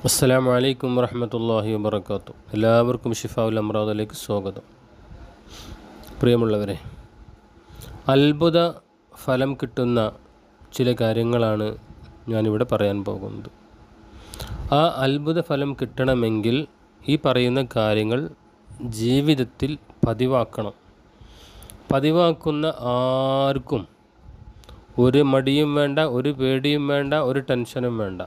അസ്സലാമു അലൈക്കും വറഹ്മത്തുള്ളാഹി വബറകാതുഹു. എല്ലാവർക്കും ഷിഫാഉൽ അംറാദിലേക്ക് സ്വാഗതം. പ്രിയമുള്ളവരെ, അത്ഭുത ഫലം കിട്ടുന്ന ചില കാര്യങ്ങളാണ് ഞാനിവിടെ പറയാൻ പോകുന്നത്. ആ അത്ഭുത ഫലം കിട്ടണമെങ്കിൽ ഈ പറയുന്ന കാര്യങ്ങൾ ജീവിതത്തിൽ പതിവാക്കണം. പതിവാക്കുന്ന ആർക്കും ഒരു മടിയും വേണ്ട, ഒരു പേടിയും വേണ്ട, ഒരു ടെൻഷനും വേണ്ട.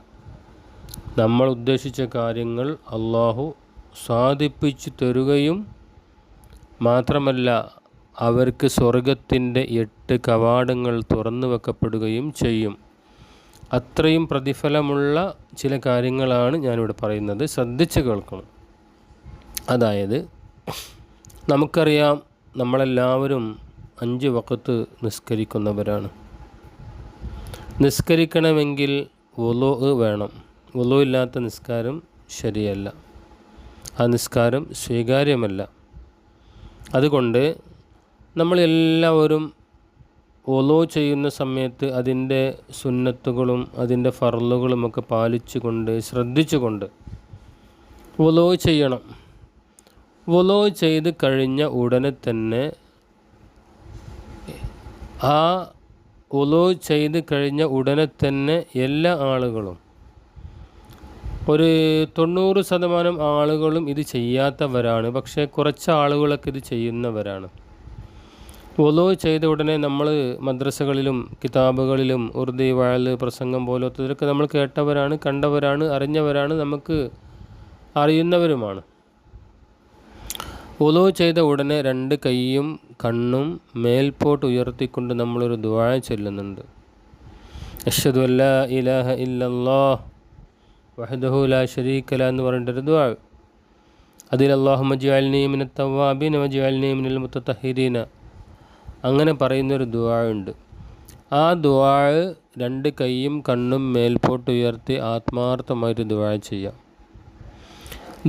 നമ്മൾ ഉദ്ദേശിച്ച കാര്യങ്ങൾ അള്ളാഹു സാധിപ്പിച്ചു തരുകയും മാത്രമല്ല, അവർക്ക് സ്വർഗത്തിൻ്റെ 8 കവാടങ്ങൾ തുറന്നു വെക്കപ്പെടുകയും ചെയ്യും. അത്രയും പ്രതിഫലമുള്ള ചില കാര്യങ്ങളാണ് ഞാനിവിടെ പറയുന്നത്. ശ്രദ്ധിച്ച് കേൾക്കണം. അതായത്, നമുക്കറിയാം, നമ്മളെല്ലാവരും 5 വഖത്ത് നിസ്കരിക്കുന്നവരാണ്. നിസ്കരിക്കണമെങ്കിൽ വുളൂ വേണം. വുളൂ ഇല്ലാത്ത നിസ്കാരം ശരിയല്ല, ആ നിസ്കാരം സ്വീകാര്യമല്ല. അതുകൊണ്ട് നമ്മളെല്ലാവരും വുളൂ ചെയ്യുന്ന സമയത്ത് അതിൻ്റെ സുന്നത്തുകളും അതിൻ്റെ ഫർളുകളുമൊക്കെ പാലിച്ചുകൊണ്ട് ശ്രദ്ധിച്ചുകൊണ്ട് വുളൂ ചെയ്യണം. വുളൂ ചെയ്ത് കഴിഞ്ഞ ഉടനെ തന്നെ എല്ലാ ആളുകളും, ഒരു 90% ആളുകളും ഇത് ചെയ്യാത്തവരാണ്. പക്ഷേ കുറച്ച് ആളുകളൊക്കെ ഇത് ചെയ്യുന്നവരാണ്. വുളൂ ചെയ്ത ഉടനെ നമ്മൾ മദ്രസകളിലും കിതാബുകളിലും ഉറുദു വഅല് പ്രസംഗം പോലത്തതൊക്കെ നമ്മൾ കേട്ടവരാണ്, കണ്ടവരാണ്, അറിഞ്ഞവരാണ്, നമുക്ക് അറിയുന്നവരുമാണ്. വുളൂ ചെയ്ത ഉടനെ 2 കൈയും കണ്ണും മേൽപോട്ട് ഉയർത്തിക്കൊണ്ട് നമ്മളൊരു ദുആ ചൊല്ലുന്നുണ്ട്. അശ്ഹദു അല്ലാ ഇലാഹ ഇല്ലല്ലാഹ് വഹ്ദഹു ലാ ശരീക ലഹു എന്ന് പറഞ്ഞിട്ടൊരു ദുആ. അതിൽ അല്ലാഹുമ്മ ജ്അൽനി മിനത്ത് തവ്വാബീന വജ്അൽനി മിനൽ മുത്തതഹിരീന അങ്ങനെ പറയുന്നൊരു ദുആ ഉണ്ട്. ആ ദുആ 2 കൈയും കണ്ണും മേൽപോട്ട് ഉയർത്തി ആത്മാർത്ഥമായിട്ട് ദുആ ചെയ്യാം.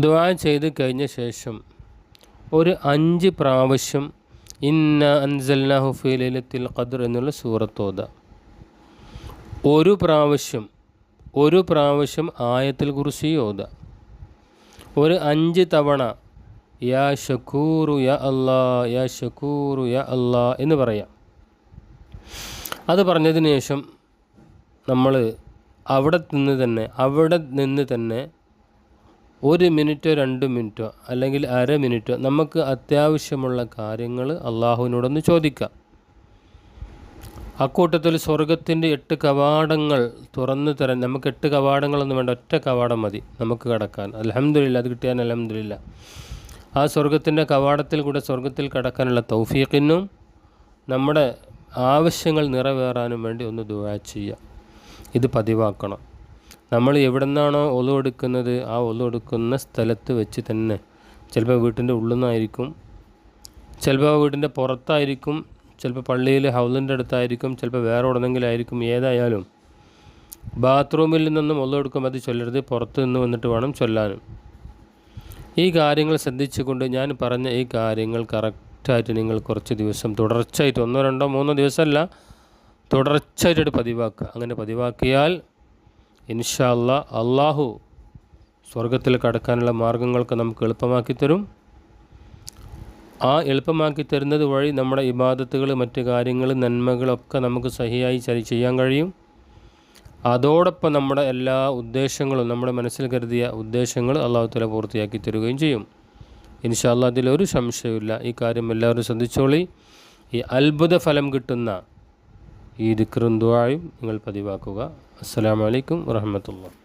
ദുആ ചെയ്ത് കഴിഞ്ഞ ശേഷം ഒരു 5 പ്രാവശ്യം ഇന്ന അൻസൽനാഹു ഫീ ലൈലത്തിൽ ഖദ്ർ എന്നുള്ള സൂറത്ത് ഓതാം. ഒരു പ്രാവശ്യം ആയത്തുൽ കുർസി ഓതാം. ഒരു 5 തവണ യാ ശക്കൂറു യാ അല്ലാ, യാ ശക്കൂറു യാ അല്ലാ എന്ന് പറയാം. അത് പറഞ്ഞതിന് ശേഷം നമ്മൾ അവിടെ നിന്ന് തന്നെ 1 മിനിറ്റോ 2 മിനിറ്റോ അല്ലെങ്കിൽ അര മിനിറ്റോ നമുക്ക് അത്യാവശ്യമുള്ള കാര്യങ്ങൾ അള്ളാഹുവിനോടൊന്ന് ചോദിക്കാം. അക്കൂട്ടത്തിൽ സ്വർഗത്തിൻ്റെ 8 കവാടങ്ങൾ തുറന്നു തരാൻ, നമുക്ക് 8 കവാടങ്ങളൊന്നും വേണ്ട, ഒറ്റ കവാടം മതി നമുക്ക് കടക്കാൻ. അൽഹംദുലില്ലാ, അത് കിട്ടിയാൽ അൽഹംദുലില്ലാ. ആ സ്വർഗത്തിൻ്റെ കവാടത്തിൽ കൂടെ സ്വർഗത്തിൽ കടക്കാനുള്ള തൗഫീഖിനും നമ്മുടെ ആവശ്യങ്ങൾ നിറവേറാനും വേണ്ടി ഒന്ന് ദുആ ചെയ്യുക. ഇത് പതിവാക്കണം. നമ്മൾ എവിടെ നിന്നാണോ ഒളു എടുക്കുന്നത് ആ ഒളു എടുക്കുന്ന സ്ഥലത്ത് വെച്ച് തന്നെ, ചിലപ്പോൾ വീട്ടിൻ്റെ ഉള്ളിൽ നിന്നായിരിക്കും, ചിലപ്പോൾ വീട്ടിൻ്റെ പുറത്തായിരിക്കും, ചിലപ്പോൾ പള്ളിയിൽ ഹൗലിൻ്റെ അടുത്തായിരിക്കും, ചിലപ്പോൾ വേറെ എവിടെന്നെങ്കിലും ആയിരിക്കും. ഏതായാലും ബാത്റൂമിൽ നിന്നൊന്നും ഒളു എടുക്കുമ്പോൾ അത് ചൊല്ലരുത്, പുറത്ത് നിന്ന് വന്നിട്ട് വേണം ചൊല്ലാനും. ഈ കാര്യങ്ങൾ ശ്രദ്ധിച്ചുകൊണ്ട് ഞാൻ പറഞ്ഞ ഈ കാര്യങ്ങൾ കറക്റ്റായിട്ട് നിങ്ങൾ കുറച്ച് ദിവസം തുടർച്ചയായിട്ട് 1, 2, 3 ദിവസമല്ല, തുടർച്ചയായിട്ട് പതിവാക്കുക. അങ്ങനെ പതിവാക്കിയാൽ ഇൻഷാ അല്ലാഹ് അള്ളാഹു സ്വർഗത്തിൽ കടക്കാനുള്ള മാർഗ്ഗങ്ങളൊക്കെ നമുക്ക് എളുപ്പമാക്കി തരും. ആ എളുപ്പമാക്കി തരുന്നത് വഴി നമ്മുടെ ഇബാദത്തുകൾ, മറ്റ് കാര്യങ്ങൾ, നന്മകളൊക്കെ നമുക്ക് സഹിയായി ചെയ്യാൻ കഴിയും. അതോടൊപ്പം നമ്മുടെ എല്ലാ ഉദ്ദേശങ്ങളും, നമ്മുടെ മനസ്സിൽ കരുതിയ ഉദ്ദേശങ്ങൾ അള്ളാഹു തആല പൂർത്തിയാക്കി തരുകയും ചെയ്യും. ഇൻഷാ അല്ലാഹ് അതിലൊരു സംശയമില്ല. ഈ കാര്യം എല്ലാവരും ശ്രദ്ധിച്ചോളി. ഈ അത്ഭുത ഫലം കിട്ടുന്ന ഈ ദിക്റും ദുആയും നിങ്ങൾ പതിവാക്കുക. അസ്സലാമു അലൈക്കും വറഹ്മത്തുള്ളാഹി.